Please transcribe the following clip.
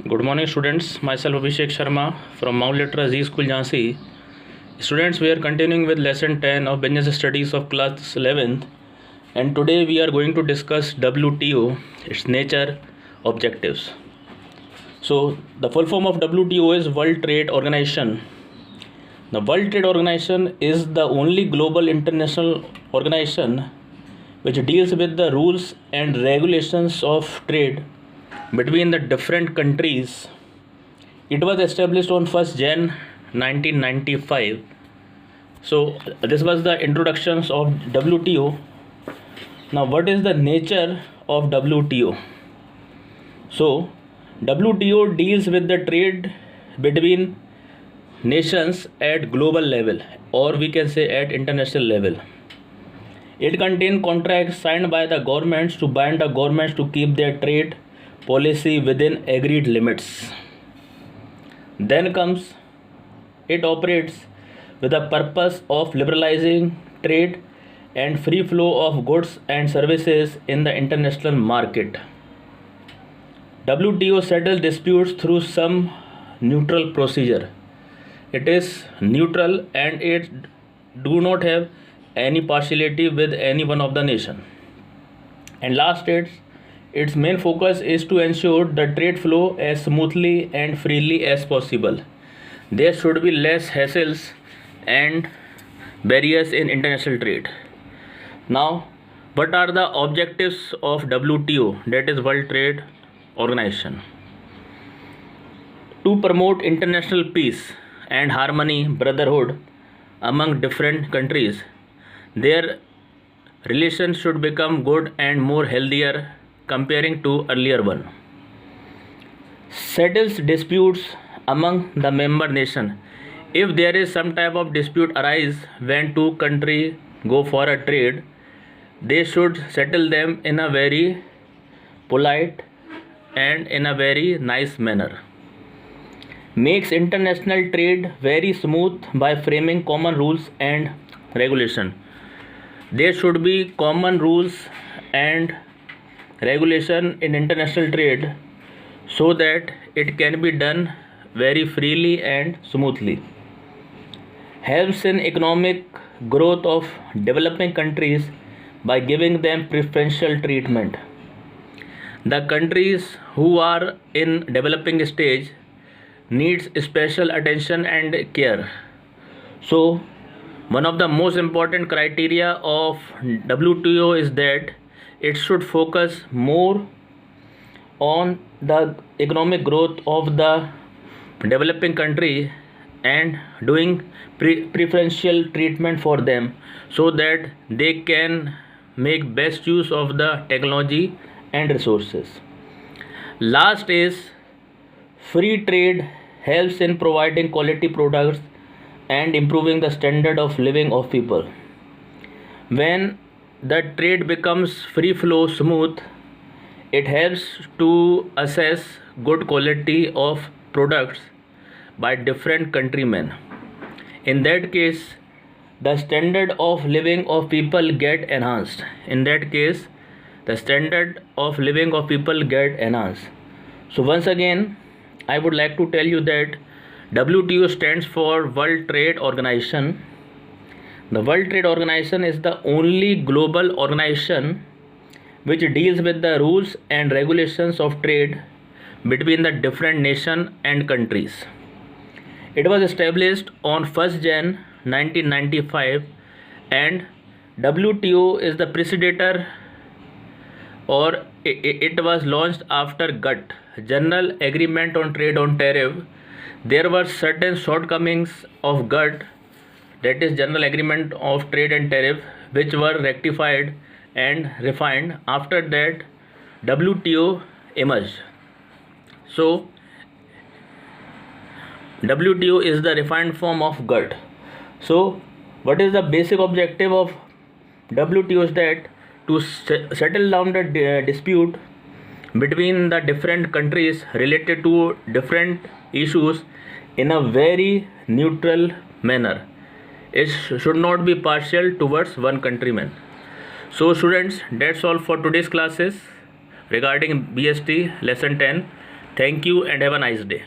Good morning, students. Myself Abhishek Sharma from Mount Litera Z School, Jhansi. Students, we are continuing with lesson 10 of Business Studies of class 11th, and today we are going to discuss WTO, its nature, objectives. So, the full form of WTO is World Trade Organization. The World Trade Organization is the only global international organization which deals with the rules and regulations of trade between the different countries. It was established on 1st Jan 1995. So this was the introductions of WTO. Now what is the nature of WTO? So WTO deals with the trade between nations at global level, or we can say at international level. It contains contracts signed by the governments to bind the governments to keep their trade policy within agreed limits. Then comes, it operates with the purpose of liberalizing trade and free flow of goods and services in the international market. WTO settles disputes through some neutral procedure. It is neutral and it do not have any partiality with any one of the nation. And last, its main focus is to ensure the trade flow as smoothly and freely as possible. There should be less hassles and barriers in international trade. Now, what are the objectives of WTO, that is World Trade Organization? To promote international peace and harmony, brotherhood among different countries. Their relations should become good and more healthier comparing to earlier one. Settles disputes among the member nation. If there is some type of dispute arise when two countries go for a trade, they should settle them in a very polite and in a very nice manner. Makes international trade very smooth by framing common rules and regulation. There should be common rules and regulation in international trade so that it can be done very freely and smoothly. Helps in economic growth of developing countries by giving them preferential treatment. The countries who are in developing stage needs special attention and care. So one of the most important criteria of WTO is that it should focus more on the economic growth of the developing country and doing preferential treatment for them so that they can make best use of the technology and resources. Last is, free trade helps in providing quality products and improving the standard of living of people. When the trade becomes free flow smooth, it helps to assess good quality of products by different countrymen. In that case, the standard of living of people get enhanced. In that case, the standard of living of people get enhanced. So once again, I would like to tell you that WTO stands for World Trade Organization. The World Trade Organization is the only global organization which deals with the rules and regulations of trade between the different nations and countries. It was established on 1st Jan 1995 and WTO is the precedent, or it was launched after GATT, General Agreement on Trade on Tariff. There were certain shortcomings of GATT, that is General Agreement of Trade and Tariff, which were rectified and refined. After that, WTO emerged. So WTO is the refined form of GATT. So what is the basic objective of WTO is that to settle down the dispute between the different countries related to different issues in a very neutral manner. It should not be partial towards one countryman. So students, that's all for today's classes regarding BST lesson 10. Thank you and have a nice day.